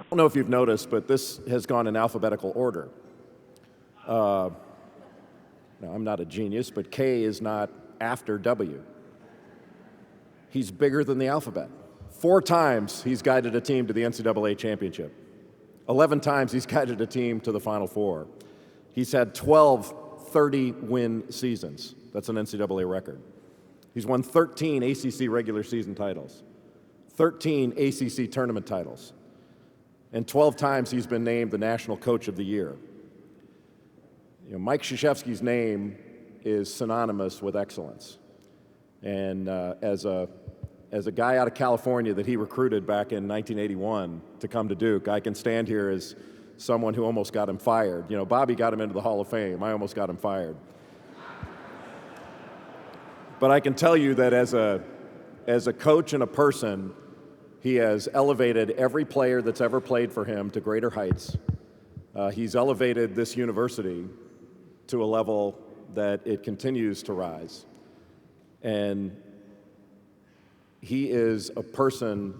don't know if you've noticed, but this has gone in alphabetical order. Now, I'm not a genius, but K is not after W. He's bigger than the alphabet. 4 times he's guided a team to the NCAA championship. 11 times he's guided a team to the Final Four. He's had 12 30-win seasons. That's an NCAA record. He's won 13 ACC regular season titles, 13 ACC tournament titles, and 12 times he's been named the National Coach of the Year. You know, Mike Krzyzewski's name is synonymous with excellence. And as a guy out of California that he recruited back in 1981 to come to Duke, I can stand here as someone who almost got him fired. You know, Bobby got him into the Hall of Fame. I almost got him fired. But I can tell you that as a coach and a person, he has elevated every player that's ever played for him to greater heights. He's elevated this university to a level that it continues to rise. And he is a person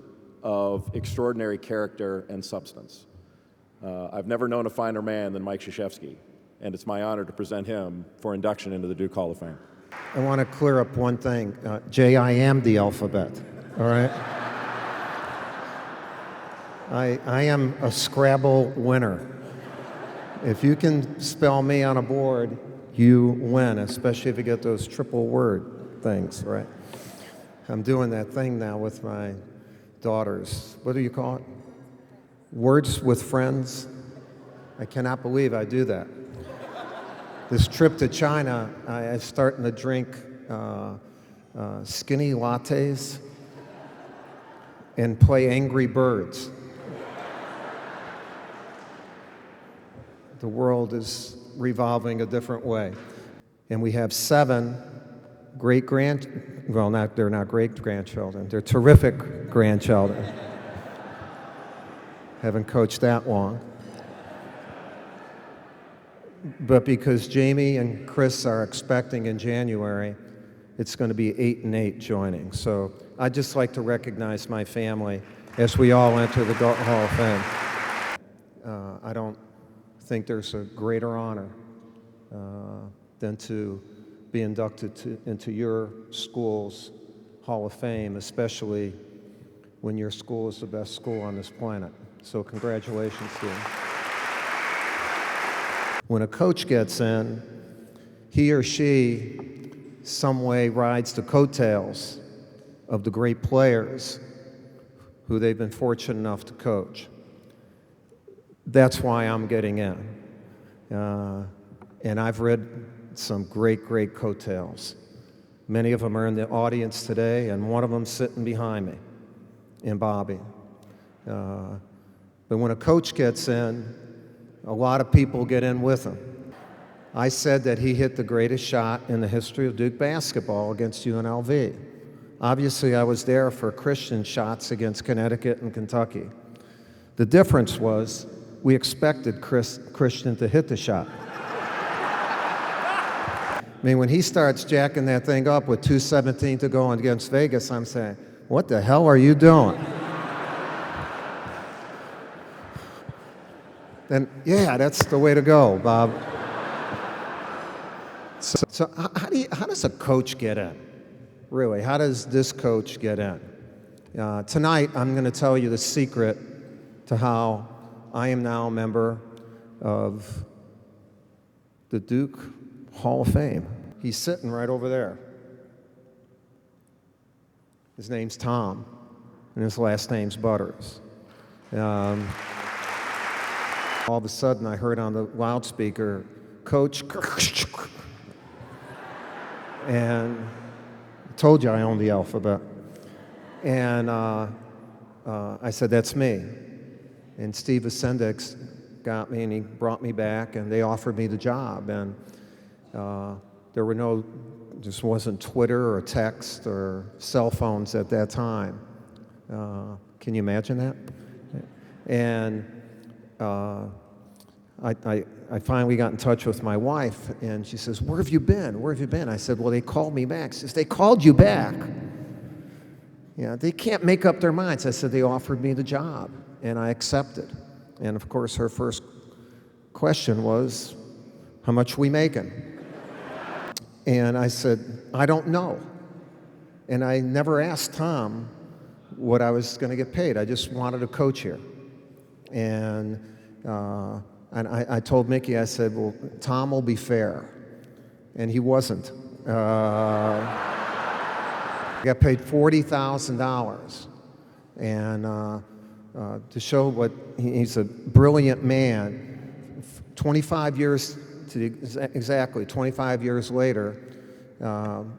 of extraordinary character and substance. I've never known a finer man than Mike Krzyzewski, and it's my honor to present him for induction into the Duke Hall of Fame. I want to clear up one thing. Jay, I am the alphabet, all right? I am a Scrabble winner. If you can spell me on a board, you win, especially if you get those triple word things, right? I'm doing that thing now with my daughters. What do you call it? Words with friends. I cannot believe I do that. This trip to China, I'm starting to drink skinny lattes and play Angry Birds. The world is revolving a different way. And we have 7 they're not great-grandchildren, they're terrific grandchildren. Haven't coached that long. But because Jamie and Chris are expecting in January, it's going to be 8 and 8 joining. So I'd just like to recognize my family as we all enter the Hall of Fame. I don't think there's a greater honor than to be inducted into your school's Hall of Fame, especially when your school is the best school on this planet. So congratulations to you. When a coach gets in, he or she some way rides the coattails of the great players who they've been fortunate enough to coach. That's why I'm getting in. And I've read some great coattails. Many of them are in the audience today, and one of them sitting behind me, in Bobby. But when a coach gets in, a lot of people get in with him. I said that he hit the greatest shot in the history of Duke basketball against UNLV. Obviously, I was there for Christian shots against Connecticut and Kentucky. The difference was we expected Christian to hit the shot. I mean, when he starts jacking that thing up with 2:17 to go against Vegas, I'm saying, what the hell are you doing? Then, yeah, that's the way to go, Bob. So how does a coach get in? Really, how does this coach get in? Tonight, I'm going to tell you the secret to how I am now a member of the Duke Hall of Fame. He's sitting right over there. His name's Tom, and his last name's Butters. All of a sudden, I heard on the loudspeaker, Coach, and I told you I own the alphabet. And I said, that's me. And Steve Ascendix got me, and he brought me back, and they offered me the job. And there were just wasn't Twitter or text or cell phones at that time. Can you imagine that? And I finally got in touch with my wife, and she says, where have you been? Where have you been? I said, well, they called me back. She says, they called you back? Yeah, they can't make up their minds. I said, they offered me the job, and I accepted. And of course, her first question was, how much we making? And I said, I don't know. And I never asked Tom what I was going to get paid. I just wanted to coach here. And I told Mickey, I said, well, Tom will be fair. And he wasn't. I got paid $40,000. And to show what he's a brilliant man, 25 years, exactly 25 years later,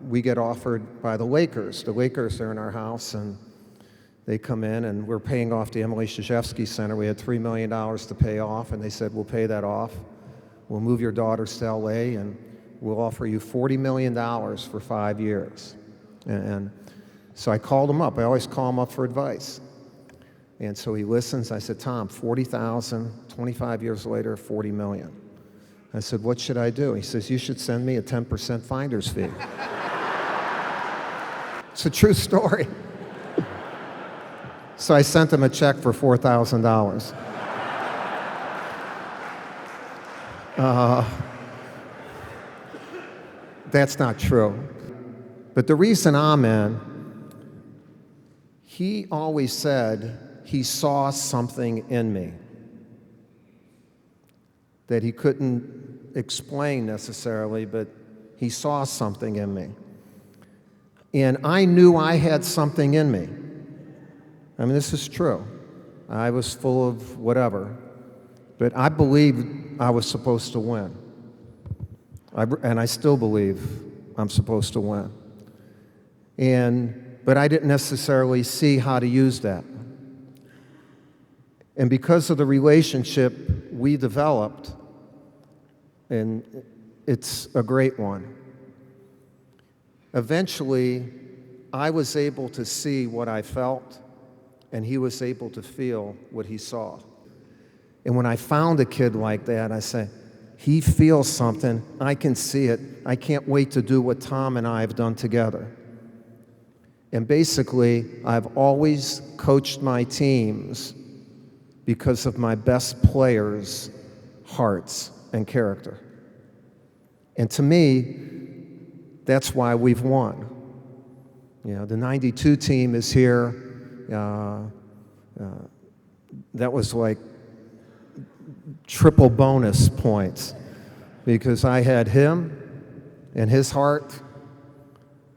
we get offered by the Lakers. The Lakers are in our house, and they come in, and we're paying off the Emily Krzyzewski Center. We had $3 million to pay off, and they said, we'll pay that off. We'll move your daughters to LA, and we'll offer you $40 million for 5 years. And so I called him up. I always call him up for advice. And so he listens. I said, Tom, 40,000, 25 years later, 40 million. I said, what should I do? He says, you should send me a 10% finder's fee. It's a true story. So I sent him a check for $4,000. That's not true. But the reason I'm in, he always said he saw something in me that he couldn't explain necessarily, but he saw something in me. And I knew I had something in me. I mean, this is true. I was full of whatever, but I believed I was supposed to win. And I still believe I'm supposed to win. But I didn't necessarily see how to use that. And because of the relationship we developed, and it's a great one, eventually I was able to see what I felt, and he was able to feel what he saw. And when I found a kid like that, I say, he feels something, I can see it, I can't wait to do what Tom and I have done together. And basically, I've always coached my teams because of my best players' hearts and character. And to me, that's why we've won. You know, the 92 team is here. That was like triple bonus points because I had him and his heart,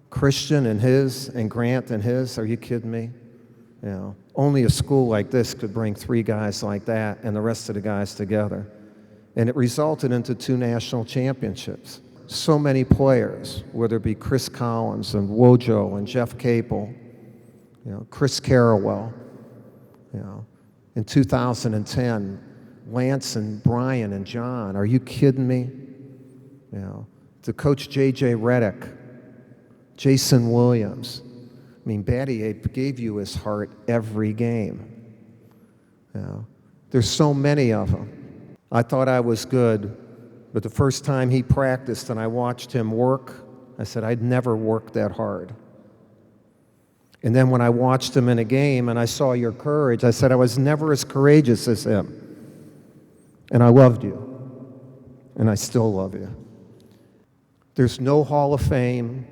Christian and his, and Grant and his. Are you kidding me? You know, only a school like this could bring 3 guys like that and the rest of the guys together. And it resulted into 2 national championships. So many players, whether it be Chris Collins and Wojo and Jeff Capel, you know, Chris Carrawell, you know, in 2010, Lance and Brian and John. Are you kidding me? You know, to coach J.J. Redick, Jason Williams. I mean, Battier gave you his heart every game. You know, there's so many of them. I thought I was good, but the first time he practiced and I watched him work, I said, I'd never worked that hard. And then when I watched him in a game and I saw your courage, I said, I was never as courageous as him. And I loved you. And I still love you. There's no Hall of Fame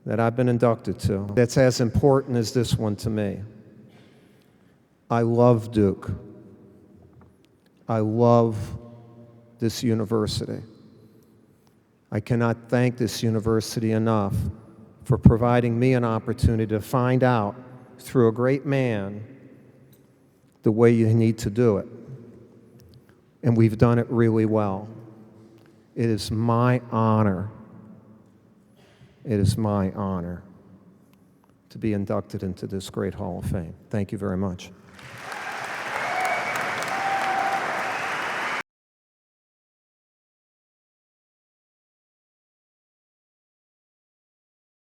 that I've been inducted to that's as important as this one to me. I love Duke. I love this university. I cannot thank this university enough for providing me an opportunity to find out through a great man the way you need to do it. And we've done it really well. It is my honor. It is my honor to be inducted into this great Hall of Fame. Thank you very much.